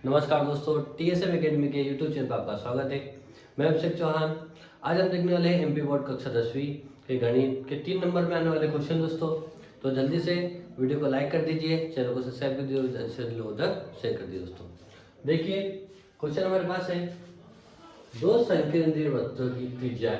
नमस्कार दोस्तों, TSM academy के यूट्यूब चैनल पर आपका स्वागत है। मैं अभिषेक चौहान। आज हम देखने वाले हैं एमपी बोर्ड कक्षा 10वीं के गणित के 3 नंबर में आने वाले क्वेश्चन दोस्तों। तो जल्दी से वीडियो को लाइक कर दीजिए, चैनल को सब्सक्राइब कर दीजिए और से लोगों तक शेयर कर दीजिए दोस्तों। देखिए क्वेश्चन हमारे पास है, दो संकेंद्रीय वृत्तों की त्रिज्या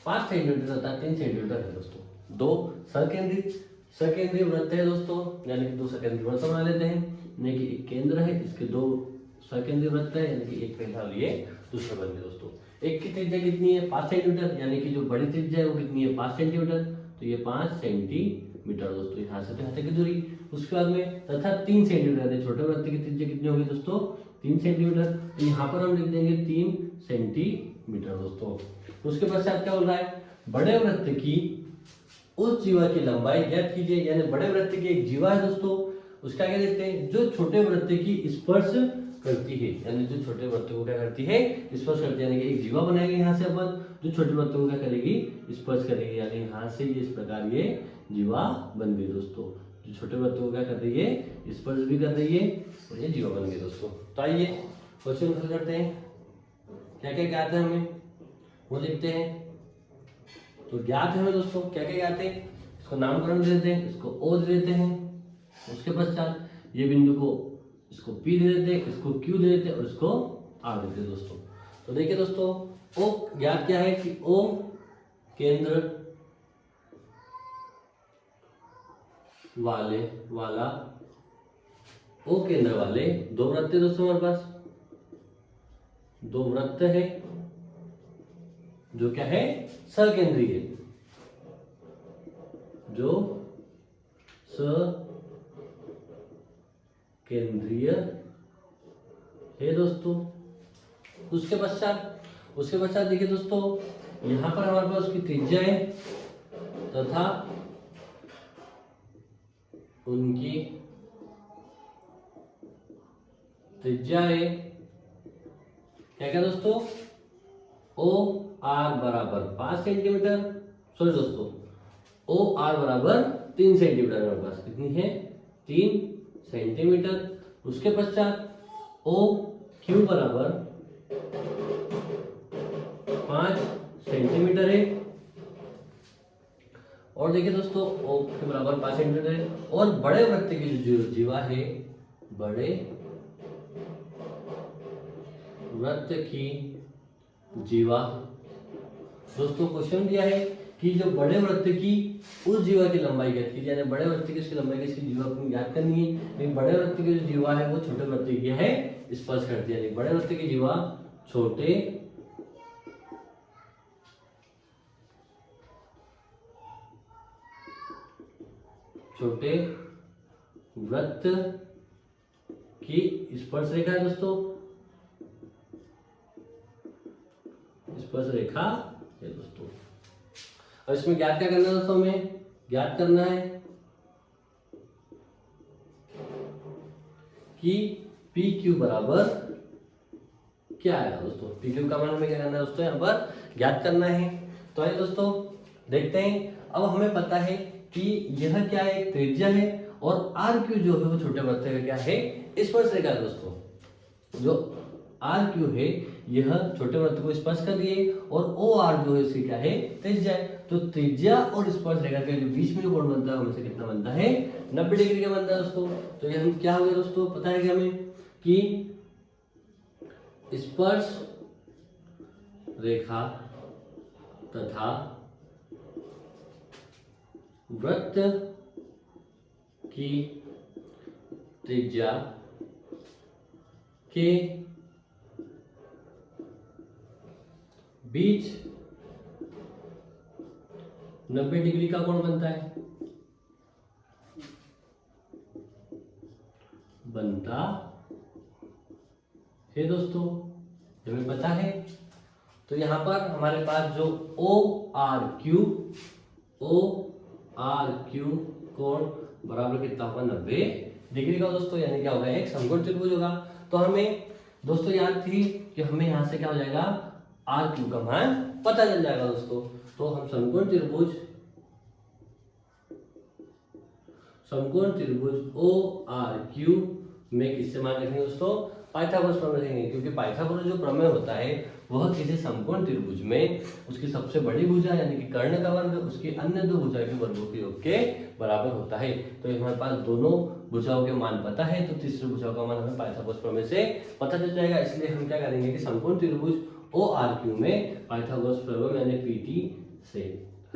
5 सेंटीमीटर तथा 3 सेंटीमीटर है दोस्तों। दो सकेंद्रीय वृत्त है दोस्तों, यानी कि दो सकेंद्रीय वृत्त बना लेते हैं। यानी कि एक केंद्र है, इसके दो सकेंद्रीय वृत्त है, यानी कि एक पहला और ये दूसरा बन गया दोस्तों। एक की त्रिज्या कितनी है 5 सेंटीमीटर, यानी कि जो बड़ी त्रिज्या है वो कितनी है 5 सेंटीमीटर, तो ये 5 सेंटीमीटर दोस्तों, यहाँ से तो यहाँ तक की दूरी। उसके बाद में तथा 3 सेंटीमीटर है, छोटे वृत्त की त्रिज्या कितनी होगी दोस्तों 3 सेंटीमीटर, तो यहाँ पर हम लिख देंगे 3 सेंटीमीटर दोस्तों। उसके पश्चात क्या बोल रहा है, बड़े वृत्त की उस जीवा की लंबाई ज्ञात कीजिए। यानी बड़े वृत्त की एक जीवा है दोस्तों, उसका क्या देखते हैं, जो छोटे वृत्त की स्पर्श करती है, यानी जो छोटे वृत्त को क्या करती है स्पर्श करती है, यानी कि एक जीवा बनाएंगे यहाँ से अपन, जो छोटे वृत्त को क्या करेगी स्पर्श करेगी, यानी यहाँ से ये इस प्रकार ये जीवा बन गई दोस्तों। जो छोटे वृत्त को क्या कर रही है स्पर्श भी कर रही है और ये जीवा बन गई दोस्तों। तो आइए क्वेश्चन हल करते हैं। क्या क्या ज्ञात है हमें वो लिखते हैं। तो ज्ञात है हमें दोस्तों, क्या क्या ज्ञात है, इसको नामकरण दे देते हैं, इसको ओ दे देते हैं। उसके पश्चात ये बिंदु को इसको P दे देते हैं, इसको Q दे देते हैं और इसको R देते हैं दोस्तों। तो देखिए दोस्तों, O ज्ञात क्या है कि O केंद्र वाला O केंद्र वाले दो वृत्त है दोस्तों, हमारे पास दो वृत्त है जो क्या है सकेंद्रीय, जो केंद्रीय है दोस्तों। उसके पश्चात देखिए दोस्तों, यहां पर हमारे पास उसकी त्रिज्या है तथा उनकी त्रिज्या है क्या क्या दोस्तों, ओ आर बराबर 5 सेंटीमीटर, सॉरी दोस्तों ओ आर बराबर 3 सेंटीमीटर हमारे पास कितनी है 3 सेंटीमीटर। उसके पश्चात ओ क्यू बराबर 5 सेंटीमीटर है। और देखिए दोस्तों ओ क्यू बराबर 5 सेंटीमीटर है। और बड़े वृत्त की जो जीवा है, बड़े वृत्त की जीवा दोस्तों, क्वेश्चन दिया है कि जो बड़े वृत्त की उस जीवा की लंबाई ज्ञात कीजिए। यानी बड़े वृत्त की उसकी लंबाई की जीवा को ज्ञात करनी है, लेकिन बड़े वृत्त की जो जीवा है वो छोटे वृत्त की है स्पर्श करती है। यानी बड़े वृत्त की जीवा छोटे वृत्त की स्पर्श रेखा है दोस्तों, स्पर्श रेखा है दोस्तों। और इसमें ज्ञात क्या करना है दोस्तों, हमें ज्ञात करना है कि पी क्यू बराबर क्या आएगा दोस्तों। पी क्यू का मान हमें क्या करना है दोस्तों, यहाँ पर ज्ञात करना है। तो आइए दोस्तों देखते हैं। अब हमें पता है कि यह क्या है, एक त्रिज्या है, और आर क्यू जो है वो छोटे वृत्त का क्या है स्पर्श रेखा है दोस्तों। जो आर क्यू है यह छोटे वृत्त को स्पर्श कर रही है, और ओ आर जो है इसकी क्या है त्रिज्या है। तो त्रिज्या और स्पर्श रेखा के जो बीच में जो कोण बनता है हमें से कितना बनता है 90 डिग्री का बनता है दोस्तों। तो ये हम क्या हो गया दोस्तों, पता है कि हमें कि स्पर्श रेखा तथा वृत्त की त्रिज्या के बीच 90 डिग्री का कोण बनता है दोस्तों, हमें पता है। तो यहां पर हमारे पास जो ओ आर क्यू कोण बराबर कितना होगा 90 डिग्री का दोस्तों, यानी क्या होगा एक समकोण त्रिभुज होगा। तो हमें दोस्तों याद थी कि हमें यहां से क्या हो जाएगा आर क्यू का मान पता चल जाएगा दोस्तों। तो हम समकोण त्रिभुज ओ आर क्यू में किससे मान रखेंगे दोस्तों, पाइथागोरस प्रमेय रखेंगे, क्योंकि पाइथागोरस जो प्रमेय होता है वह किसी समकोण त्रिभुज में उसकी सबसे बड़ी भुजा यानी कि कर्ण का वर्ग उसकी अन्य दो भुजा के वर्गों के योग के बराबर होता है। तो हमारे पास दोनों भुजाओं के मान पता है, तो तीसरी भुजा का मान हमें पाइथागोरस प्रमेय से पता चल जाएगा। इसलिए हम क्या करेंगे कि समकोण त्रिभुज ORQ में पाइथागोरस प्रमेय यानी PT से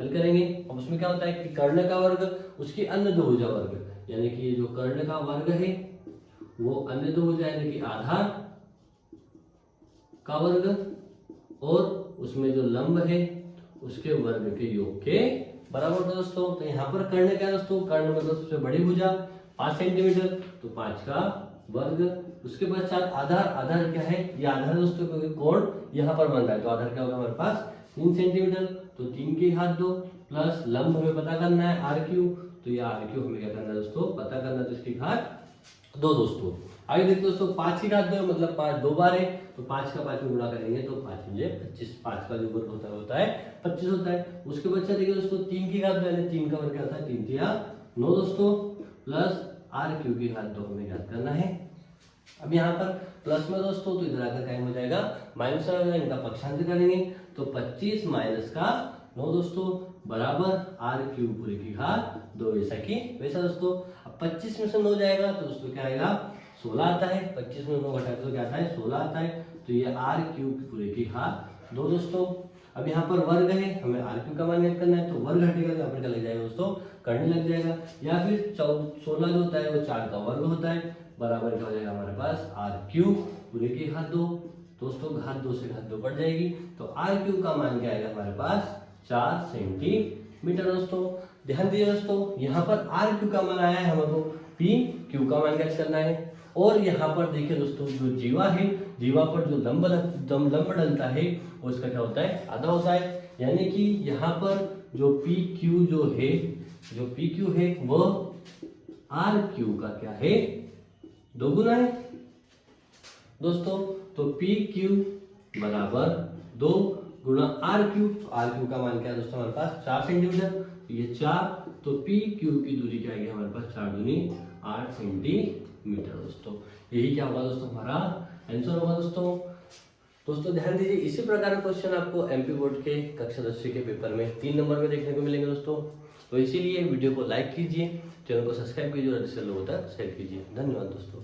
हल करेंगे। अब उसमें क्या होता है कि कर्ण का वर्ग उसकी अन्य दो भुजा वर्ग, यानी कि ये जो कर्ण का वर्ग है वो अन्य दो भुजा यानी कि आधार का वर्ग और उसमें जो लंब है उसके वर्ग के योग के बराबर होता है दोस्तों। तो यहाँ पर कर्ण क्या है दोस्तों, कर्ण मतलब सबसे बड़ी भुजा 5 सेंटीमीटर, तो 5 का वर्ग। उसके पश्चात आधार, आधार क्या है, ये आधार दोस्तों क्योंकि कोण यहाँ पर बन रहा है, तो आधार क्या होगा हमारे पास 3 सेंटीमीटर, तो 3 की घात 2 प्लस लंब हमें पता करना है RQ, तो ये RQ हमें क्या करना है दोस्तों, पता करना है, तो इसकी घात 2 दोस्तों। आगे देखते दोस्तों 5 की घात 2 मतलब 5 2 बार है, तो 5 का 5 में गुणा करेंगे तो 5 मुझे 25, 5 का जो वर्ग होता है 25 होता है। उसके बच्चा देखिए दोस्तों 3 की घात 2 यानी 3 का वर्ग क्या होता है 3 3 9 दोस्तों, प्लस RQ की घात 2 हमें ज्ञात करना है। अब यहाँ पर प्लस में दोस्तों तो इधर आकर क्या हो जाएगा माइनस हो जाएगा, इनका पक्षांतर करेंगे तो 25 माइनस का 9 दोस्तों बराबर RQ पूरी की घात 2 ऐसा की वैसा दोस्तों। अब 25 में से 9 जाएगा तो दोस्तों क्या आएगा 16 आता है, 25 में 9 घटाते तो क्या आता है 16 आता है, तो ये RQ पूरे की घात 2 दोस्तों। अब यहाँ पर वर्ग है, हमें RQ का मान ज्ञात करना है, तो वर्ग हटेगा यहाँ पर क्या लग जाएगा दोस्तों करने लग जाएगा, या फिर 16 जो होता है वो 4 का वर्ग होता है, बराबर क्या हो जाएगा हमारे पास RQ पूरे की घात 2 दोस्तों, घात 2 से घात 2 बढ़ जाएगी, तो RQ का मान क्या आएगा हमारे पास 4 सेंटीमीटर दोस्तों। ध्यान दीजिए दोस्तों यहाँ पर RQ का मान आया है, हमको PQ का मान ज्ञात करना है। और यहाँ पर देखिए दोस्तों जो जीवा है, जीवा पर जो लंब डलता है वो इसका क्या होता है आधा होता है, यानी कि यहाँ पर जो PQ जो है, जो PQ है वो RQ का क्या है 2 गुना है दोस्तों। तो PQ बराबर 2 गुणा RQ, तो RQ का मान क्या है दोस्तों हमारे पास 4 सेंटीमीटर, तो ये 4, तो PQ की दूरी क्या आएगी हमारे पास 4 दूनी 8 सेंटीमीटर दोस्तों। यही क्या होगा दोस्तों हमारा आंसर होगा दोस्तों। दोस्तों ध्यान दीजिए इसी प्रकार का क्वेश्चन आपको MP बोर्ड के कक्षा 10वीं के पेपर में 3 नंबर में देखने को मिलेंगे दोस्तों। तो इसीलिए वीडियो को लाइक कीजिए, चैनल को सब्सक्राइब कीजिए और अधिक से लोगों तक शेयर कीजिए। धन्यवाद दोस्तों।